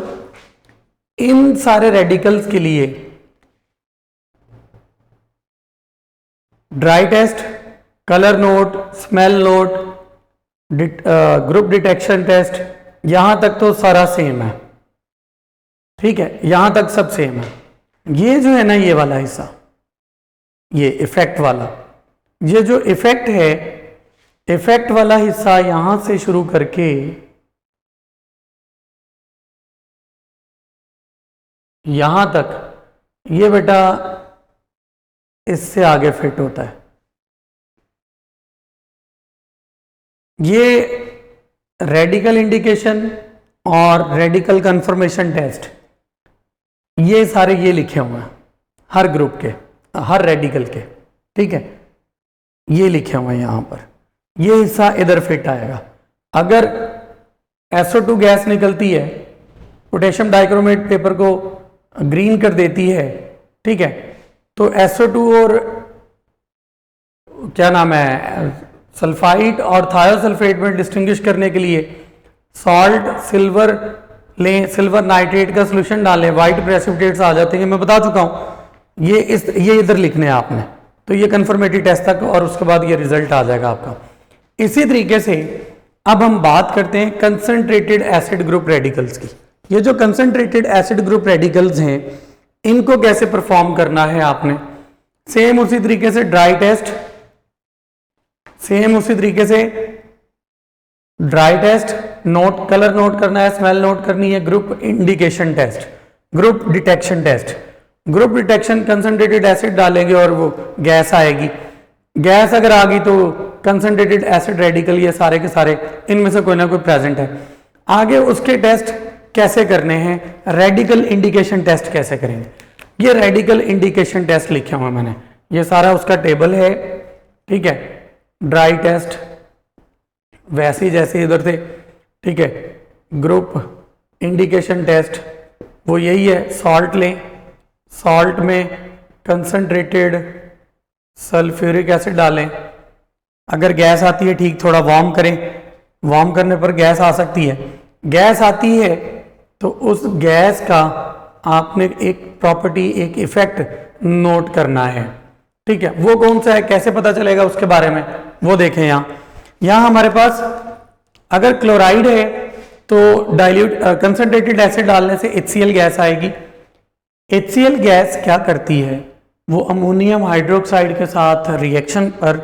इन सारे रेडिकल्स के लिए dry test, colour note, smell note, group detection test, यहां तक तो सारा सेम है, ठीक है, यहां तक सब सेम है। ये जो है ना, ये वाला हिस्सा, ये इफेक्ट वाला, ये जो इफेक्ट है, इफेक्ट वाला हिस्सा यहां से शुरू करके यहां तक, ये बेटा इससे आगे फिट होता है। ये रेडिकल इंडिकेशन और रेडिकल कंफर्मेशन टेस्ट, ये सारे ये लिखे हुए हैं हर ग्रुप के, हर रेडिकल के, ठीक है, ये लिखे हुए हैं यहां पर। ये हिस्सा इधर फिट आएगा। अगर SO2 गैस निकलती है, पोटेशियम डाइक्रोमेट पेपर को ग्रीन कर देती है, ठीक है, तो SO2 और क्या नाम है सल्फाइड और थायोसल्फेट में डिस्टिंग्विश करने के लिए सॉल्ट, सिल्वर लें, सिल्वर नाइट्रेट का सॉल्यूशन डालें, व्हाइट प्रेसिपिटेट्स आ जाते हैं, मैं बता चुका हूं। ये इधर लिखने हैं आपने, तो ये कंफर्मेटरी टेस्ट तक, और उसके बाद ये रिजल्ट आ जाएगा आपका। इसी तरीके से अब हम बात करते हैं कंसंट्रेटेड एसिड ग्रुप रेडिकल्स की। ये जो कंसंट्रेटेड एसिड ग्रुप रेडिकल्स हैं, इनको कैसे परफॉर्म करना है आपने, सेम उसी तरीके से ड्राई टेस्ट, सेम उसी तरीके से dry test, note, colour note करना है, स्मेल नोट करनी है, group indication test, group detection test. Group detection concentrated acid डालेंगे और वो गैस आएगी, गैस अगर आ गई तो कंसंट्रेटेड एसिड रेडिकल, ये सारे के सारे इनमें से कोई ना कोई प्रेजेंट है। आगे उसके टेस्ट कैसे करने हैं, रेडिकल इंडिकेशन टेस्ट कैसे करेंगे। ये रेडिकल इंडिकेशन टेस्ट लिखे हुआ मैंने, ये सारा उसका टेबल है, ठीक है। ड्राई टेस्ट वैसे ही जैसे इधर थे, ठीक है। ग्रुप इंडिकेशन टेस्ट वो यही है, सॉल्ट लें, सॉल्ट में कंसंट्रेटेड सल्फ्यूरिक एसिड डालें, अगर गैस आती है ठीक, थोड़ा वार्म करें, वार्म करने पर गैस आ सकती है, गैस आती है तो उस गैस का आपने एक प्रॉपर्टी, एक इफेक्ट नोट करना है, ठीक है। वो कौन सा है, कैसे पता चलेगा उसके बारे में, वो देखें। यहाँ हमारे पास अगर क्लोराइड है तो डाइल्यूट कंसंट्रेटेड एसिड डालने से HCl गैस आएगी। HCl गैस क्या करती है, वो अमोनियम हाइड्रोक्साइड के साथ रिएक्शन पर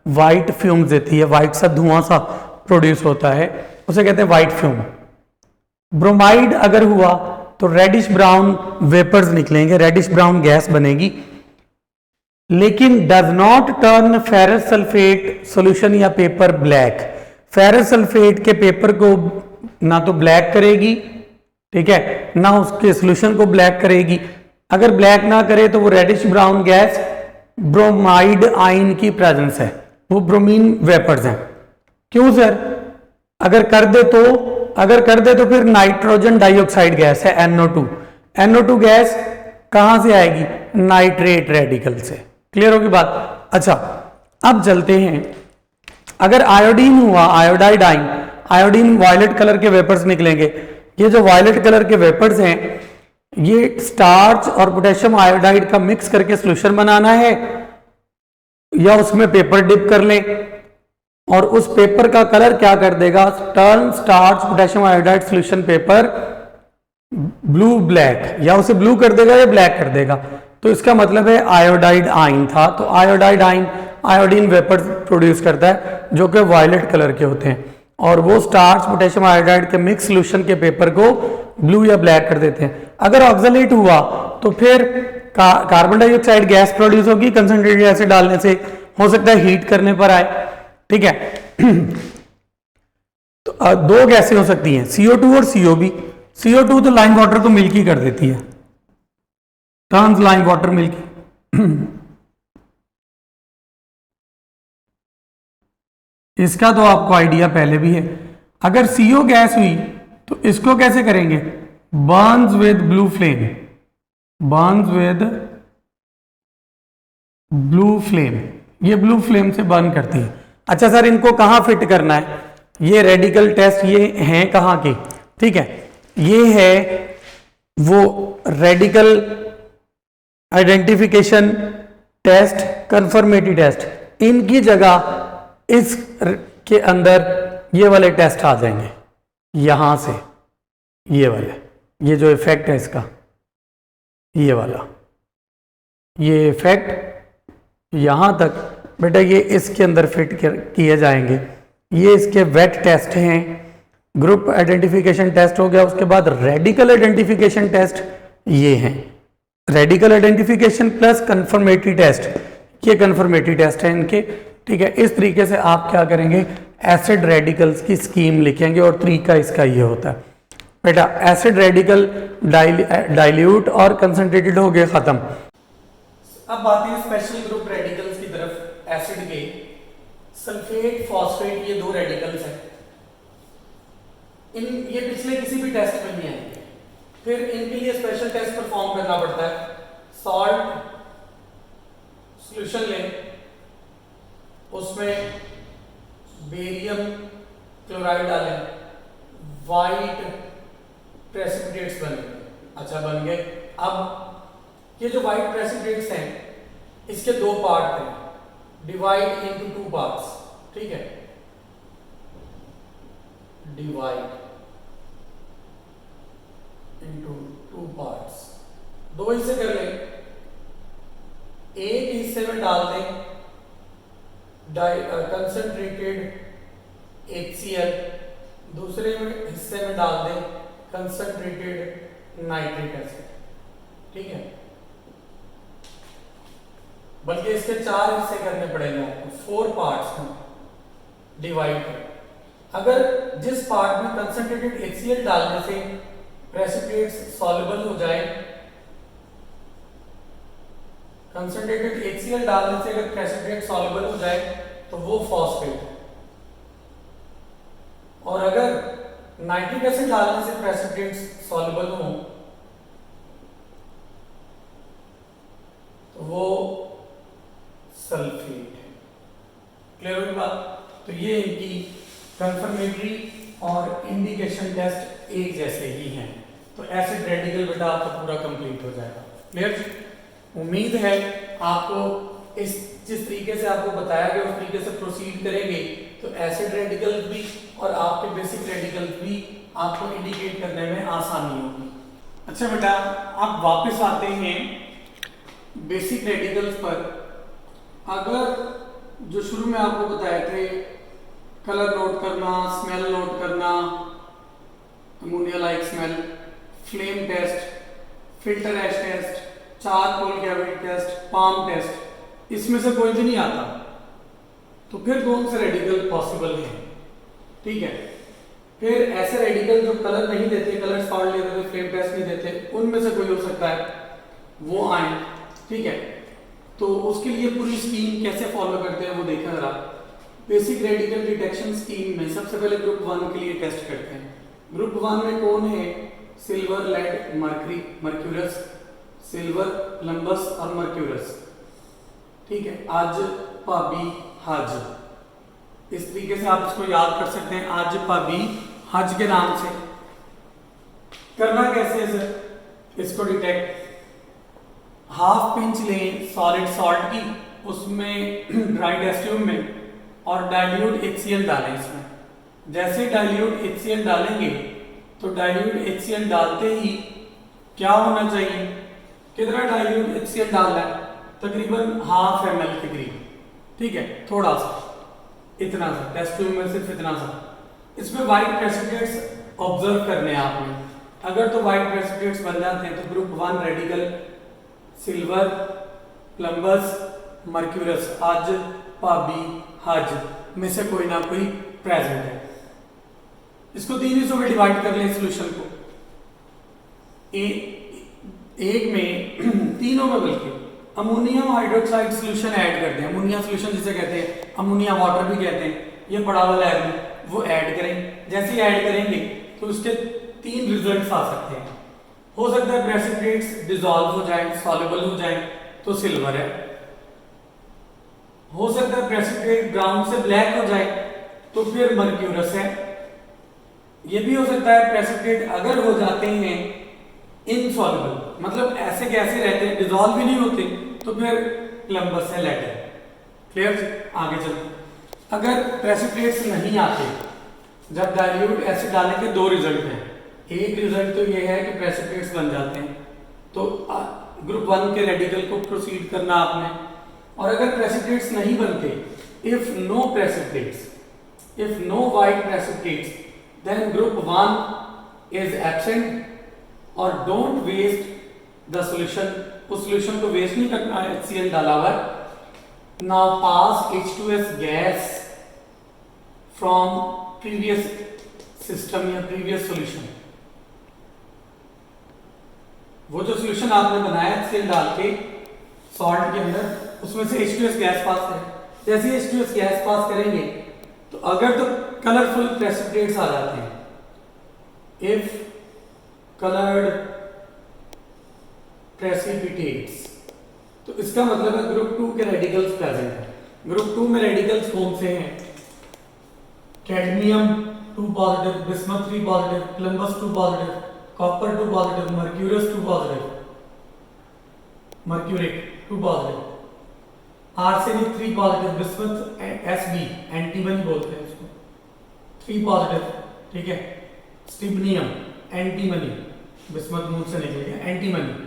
वाइट फ्यूम्स देती है, वाइट सा धुआं सा प्रोड्यूस होता है, उसे कहते हैं वाइट फ्यूम। ब्रोमाइड अगर हुआ तो रेडिश ब्राउन वेपर्स निकलेंगे, रेडिश ब्राउन गैस बनेगी, लेकिन does not turn ferrous sulphate solution या पेपर ब्लैक। फेरस सल्फेट के पेपर को ना तो ब्लैक करेगी, ठीक है, ना उसके सॉल्यूशन को ब्लैक करेगी। अगर ब्लैक ना करे तो वो reddish brown gas bromide ion की प्रेजेंस है, वो ब्रोमीन वेपर्स हैं। क्यों सर, अगर कर दे तो फिर नाइट्रोजन डाइऑक्साइड गैस है NO2। NO2 गैस कहां से आएगी, नाइट्रेट रेडिकल से। क्लियर होगी बात। अच्छा अब चलते हैं, अगर आयोडीन हुआ, iodide ion, iodine violet colour के वेपर्स निकलेंगे। ये जो वायलेट कलर के वेपर्स हैं, ये स्टार्च और पोटेशियम आयोडाइड का मिक्स करके सॉल्यूशन बनाना है, या उसमें पेपर डिप कर लें और उस पेपर का कलर क्या कर देगा, turn starch potassium iodide solution paper blue black, या उसे ब्लू कर देगा या ब्लैक कर देगा। तो इसका मतलब है आयोडाइड आयन था, तो iodide ion iodine vapour produce करता है जो कि वायलेट कलर के होते हैं, और वो स्टार्च पोटेशियम आयोडाइड के मिक्स सॉल्यूशन के पेपर को ब्लू या ब्लैक कर देते हैं। अगर ऑक्सलेट हुआ तो फिर कार्बन डाइऑक्साइड गैस प्रोड्यूस होगी, कंसंट्रेटेड एसिड डालने से, हो सकता है हीट करने पर आए, ठीक है। तो दो गैसें हो सकती हैं, CO2 और COB। CO2 तो लाइम वाटर को मिल्की कर देती है, टर्न्स लाइम वाटर मिल्की। इसका तो आपको आइडिया पहले भी है। अगर CO गैस हुई तो इसको कैसे करेंगे, Burns with blue flame, Burns with blue flame, ये ब्लू फ्लेम से बर्न करती है। अच्छा सर इनको कहाँ फिट करना है, ये रेडिकल टेस्ट ये हैं कहाँ के, ठीक है, ये है वो radical identification test, confirmatory test, इनकी जगह इस के अंदर ये वाले टेस्ट आ जाएंगे, यहां से ये वाले, ये जो इफेक्ट है इसका, ये वाला, ये इफेक्ट यहां तक बेटा ये इसके अंदर फिट किए जाएंगे। ये इसके वेट टेस्ट हैं, ग्रुप आइडेंटिफिकेशन टेस्ट हो गया, उसके बाद रेडिकल आइडेंटिफिकेशन टेस्ट ये हैं, radical identification plus confirmatory test, ये कंफर्मेटरी टेस्ट है इनके, ठीक है। इस तरीके से आप क्या करेंगे, एसिड रेडिकल्स की स्कीम लिखेंगे और तरीका इसका ये होता है बेटा, एसिड रेडिकल डाइल्यूट और कंसंट्रेटेड हो गए, खत्म। अब आते हैं स्पेशल ग्रुप रेडिकल्स की तरफ, एसिड के सल्फेट फॉस्फेट, ये दो रेडिकल्स हैं, ये पिछले किसी भी टेस्ट में नहीं आएंगे, फिर इनके लिए स्पेशल टेस्ट परफॉर्म करना पड़ता है। सॉल्ट सॉल्यूशन लें, उसमें बेरियम क्लोराइड डालें, वाइट प्रेसिपिटेट्स बनेंगे। अच्छा बन गए। अब ये जो वाइट प्रेसिपिटेट्स हैं इसके दो पार्ट हैं, डिवाइड इनटू टू पार्ट्स, ठीक है, डिवाइड इनटू टू पार्ट्स, दो हिस्से कर लें, एक हिस्से में डाल दें कंसंट्रेटेड HCl, दूसरे में हिस्से में डाल दें कंसंट्रेटेड नाइट्रिक एसिड, ठीक है, बल्कि इसके 4 हिस्से करने पड़ेंगे आपको, 4 पार्ट्स में डिवाइड कर, अगर जिस पार्ट में कंसंट्रेटेड HCl डालने से प्रेसिपिटेट्स सॉल्युबल हो जाए, कंसंट्रेटेड HCl डालने से अगर प्रेसिपिटेट सॉल्युबल हो जाए तो वो फॉस्फेट, और अगर नाइट्रिक एसिड डालने से प्रेसिपिटेट्स सॉल्युबल हो तो वो सल्फेट है। क्लियर होगी बात? तो ये इनकी कंफर्मेटरी और इंडिकेशन टेस्ट एक जैसे ही हैं। तो एसिड रेडिकल बेटा आपका पूरा कंप्लीट हो जाएगा। क्लियर? उम्मीद है आपको इस जिस तरीके से आपको बताया गया उस तरीके से प्रोसीड करेंगे तो एसिड रेडिकल भी और आपके बेसिक रेडिकल भी आपको इंडिकेट करने में आसानी होगी। अच्छा बेटा, आप वापस आते हैं बेसिक रेडिकल्स पर। अगर जो शुरू में आपको बताए थे कलर नोट करना, स्मेल नोट करना, ammonia like smell, flame test, filter ash test, charcoal cavity test, palm test, इसमें से कोई भी नहीं आता तो फिर कौन से रेडिकल पॉसिबल हैं? ठीक है, फिर ऐसे रेडिकल जो कलर नहीं देते, कलर सॉल्ट नहीं देते, फ्लेम टेस्ट नहीं देते, उनमें से कोई हो सकता है वो आए। ठीक है, तो उसके लिए पूरी स्कीम कैसे फॉलो करते हैं वो देखा जरा। बेसिक रेडिकल डिटेक्शन स्कीम में सबसे पहले ग्रुप 1 के लिए टेस्ट करते हैं। ग्रुप 1 में कौन है? Silver, lead, mercury, mercurous, silver, plumbous और मर्क्यूरस। ठीक है, आज, भाभी, हज, इस तरीके से आप इसको याद कर सकते हैं। आज, भाभी, हज के नाम से। करना कैसे है सर इसको डिटेक्ट? हाफ पिंच लें सॉलिड सॉल्ट की, उसमें ड्राई टेस्ट ट्यूब में, और डाइल्यूट HCl डालें इसमें। जैसे डाइल्यूट HCl डालेंगे तो डाइल्यूट HCl डालते ही क्या होना चाहिए? कितना डाइल्यूट HCl डालना है? तकरीबन ½ ml के करीब। ठीक है, थोड़ा सा, इतना सा, टेस्ट ट्यूब में सिर्फ इतना सा। इसमें व्हाइट प्रेसिपिटेट्स ऑब्जर्व करने हैं आपने। अगर तो व्हाइट प्रेसिपिटेट्स बन जाते हैं तो ग्रुप 1 रेडिकल सिल्वर, प्लम्बस, मर्क्यूरस, आज, भाभी, हज में से कोई ना कोई प्रेजेंट है। इसको 3 हिस्सों में डिवाइड कर लें सोल्यूशन को। एक में तीनों में बल्कि अमोनियम हाइड्रोक्साइड सोल्यूशन ऐड कर दें। अमोनिया सोल्यूशन जिसे कहते हैं, अमोनिया वाटर भी कहते हैं, ये पड़ा हुआ लैब में, वो ऐड करें। जैसे ही ऐड करेंगे तो उसके 3 रिजल्ट्स आ सकते हैं। हो सकता है प्रेसिपिटेट्स डिसॉल्व हो जाए, सॉल्युबल हो जाए तो सिल्वर है। हो सकता है प्रेसिपिटेट ब्राउन से ब्लैक हो जाए तो फिर मर्क्यूरस है। यह भी हो सकता है प्रेसिपिटेट अगर हो जाते हैं इनसॉल्युबल, मतलब ऐसे कैसे रहते हैं, डिसॉल्व भी नहीं होते, तो फिर प्लम्बस है, लेड है। क्लियर? आगे चलते। अगर प्रेसिपिटेट्स नहीं आते, जब डाइल्यूट एसिड डालने के 2 रिजल्ट हैं। एक रिजल्ट तो ये है कि प्रेसिपिटेट्स बन जाते हैं, तो ग्रुप 1 के रेडिकल को प्रोसीड करना आपने। और अगर प्रेसिपिटेट्स नहीं बनते, if no precipitates, if no white precipitates, then group 1 is absent. और डोंट वेस्ट द सॉल्यूशन, उस सॉल्यूशन को वेस्ट नहीं करना है, HCl डाला हुआ है। Now pass H2S gas from previous system या प्रीवियस सॉल्यूशन। वो जो सॉल्यूशन आपने बनाया HCl डाल के सॉल्ट के अंदर, उसमें से H2S गैस पास करें। जैसे ही H2S गैस पास करेंगे तो अगर तो कलरफुल प्रेसिपिटेट्स आ जाते हैं, इफ कलर्ड प्रेसिपिटेट्स, तो इसका मतलब है ग्रुप 2 के रेडिकल्स प्रेजेंट है। ग्रुप 2 में रेडिकल्स कौन से हैं? Cadmium 2 positive, bismuth 3 positive, plumbous 2 positive, copper 2 positive, mercurous 2 positive, मर्क्यूरेट 2 positive, arsenic 3 positive, bismuth Sb antimony बोलते हैं इसको, 3 पॉजिटिव। ठीक है, स्टिब्नियम एंटीमनी, बिस्मथ मुंह से निकल गया, antimony,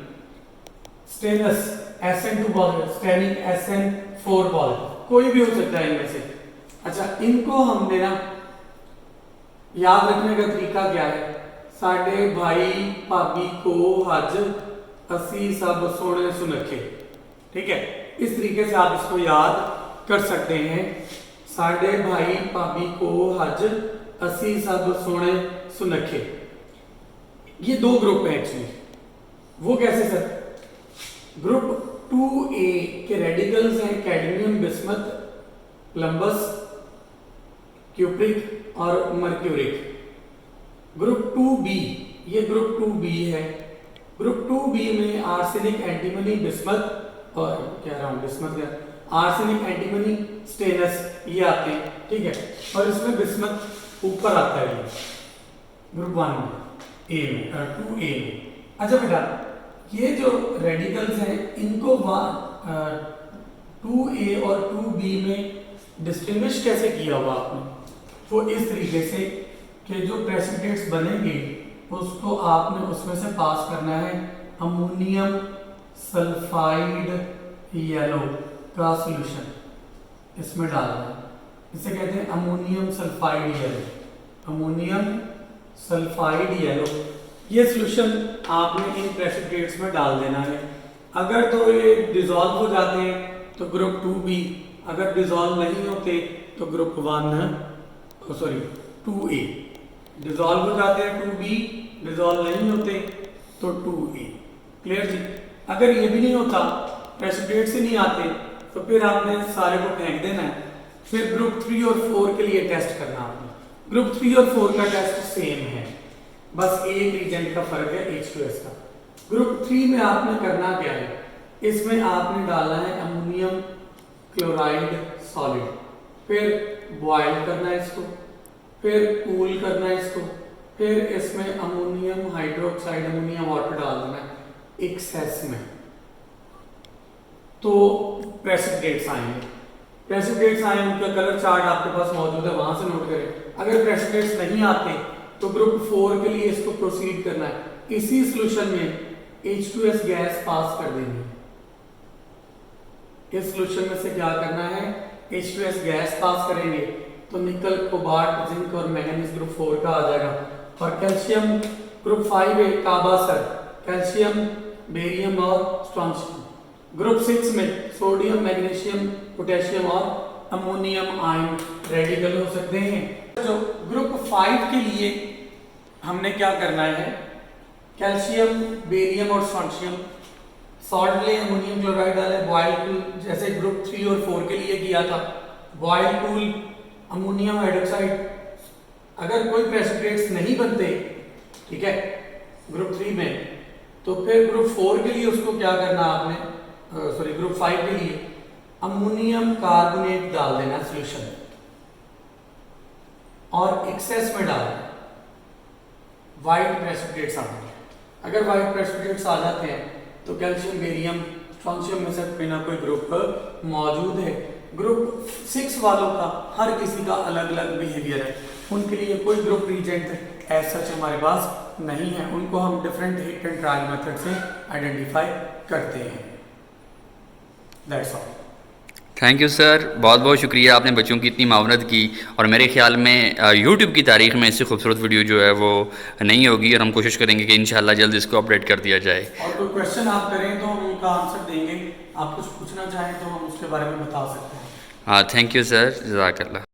stannous Sn2 positive, stannic Sn4 positive, कोई भी हो सकता है इनमें से। अच्छा, इनको हमने ना याद रखने का तरीका क्या है? साढ़े भाई भाभी को हज असी सब सोने सुनखे। ठीक है, इस तरीके से आप इसको याद कर सकते हैं। साढ़े भाई भाभी को हज 80 सब सोने सुनखे। ये दो ग्रुप है एक्चुअली। वो कैसे सर? ग्रुप 2A के रेडिकल्स हैं कैडमियम, बिस्मथ, प्लम्बस, क्यूप्रिक और मर्क्यूरिक। ग्रुप 2B, ये ग्रुप 2B है। ग्रुप 2B में आर्सेनिक, एंटीमनी, बिस्मथ और क्या रहा हूं बिस्मथ क्या, आर्सेनिक, एंटीमनी, स्टेनस ये आते हैं, ठीक है। और इसमें बिस्मथ ऊपर आता है ये ग्रुप 1 में, A में 2A में। अच्छा बेटा, ये जो रेडिकल्स हैं इनको 2A और 2B में डिस्टिंग्विश कैसे किया हुआ आपने? वो इस तरीके से कि जो प्रेसिपिटेट्स बनेंगे उसको आपने उसमें से पास करना है अमोनियम सल्फाइड येलो का सॉल्यूशन, इसमें डालना है। इसे कहते हैं ammonium sulphide yellow, ammonium sulphide yellow. ये सॉल्यूशन आपने इन प्रेसिपिटेट्स में डाल देना है। अगर तो ये डिसॉल्व हो जाते हैं तो ग्रुप 2B, अगर डिसॉल्व नहीं होते तो ग्रुप 2A। डिसॉल्व हो जाते हैं 2B, डिसॉल्व नहीं होते तो 2A। क्लियर जी? अगर ये भी नहीं होता, प्रेसिपिटेट से नहीं आते, तो फिर आपने सारे को फेंक देना है। फिर ग्रुप 3 और 4 के लिए टेस्ट करना आपने। ग्रुप 3 और 4 का टेस्ट सेम है, बस एक रिएजेंट का फर्क है H2S का। ग्रुप 3 में आपने करना क्या है? इसमें आपने डालना है अमोनियम क्लोराइड सॉलिड, फिर बॉयल करना है इसको, फिर कूल करना है इसको, फिर इसमें अमोनियम हाइड्रोक्साइड, अमोनियम वाटर डाल देना है एक्सेस में, तो प्रेसिपिटेट्स आएंगे। प्रेसिपिटेट्स आए, उनका कलर चार्ट आपके पास मौजूद है, वहां से नोट करें। अगर प्रेसिपिटेट्स नहीं आते तो ग्रुप 4 के लिए इसको प्रोसीड करना है। इसी सॉल्यूशन में H2S गैस पास कर देनी है। इस सॉल्यूशन में से क्या करना है? H2S गैस पास करेंगे तो निकल, कोबाल्ट, जिंक और मैंगनीज ग्रुप 4 का आ जाएगा। और कैल्शियम ग्रुप 5 है काबासर, कैल्शियम, बेरियम और स्ट्रोंशियम। ग्रुप 6 में सोडियम, मैग्नीशियम, पोटेशियम और अमोनियम आयन रेडिकल हो सकते हैं। जो ग्रुप 5 के लिए हमने क्या करना है? कैल्शियम, बेरियम और स्ट्रोंशियम, सॉल्ट ले, अमोनियम क्लोराइड डाले, बॉयल कूल, जैसे ग्रुप 3 और 4 के लिए किया था, बॉयल कूल, अमोनियम हाइड्रोक्साइड। अगर कोई प्रेसिपिटेट्स नहीं बनते, ठीक है, ग्रुप 3 में, तो फिर ग्रुप 4 के लिए उसको क्या करना आपने, ग्रुप 5 के लिए अमोनियम कार्बोनेट डाल देना सॉल्यूशन और एक्सेस में डालना व्हाइट प्रेसिपिटेट्स आ जाएंगे। अगर व्हाइट प्रेसिपिटेट्स आ जाते हैं तो कैल्शियम, बेरियम, स्ट्रोंशियम में से कोई ना कोई ग्रुप मौजूद है। ग्रुप 6 वालों का हर किसी का अलग अलग बिहेवियर है, उनके लिए कोई ग्रुप रीजेंट एज सच हमारे पास नहीं है, उनको हम different hit and trial method से आइडेंटिफाई करते हैं। That's all. Thank you sir, बहुत बहुत शुक्रिया, आपने बच्चों की इतनी मावनत की। और मेरे ख्याल में यूट्यूब की तारीख में इससे खूबसूरत वीडियो जो है वो नहीं होगी, और हम कोशिश करेंगे कि इंशाल्लाह जल्द इसको अपडेट कर दिया जाए। और कोई क्वेश्चन आप करें तो हम उनका आंसर देंगे, आप कुछ पूछना चाहें तो हम उसके बारे में बता सकते हैं। हाँ, थैंक यू सर, जज़ाकल्लाह।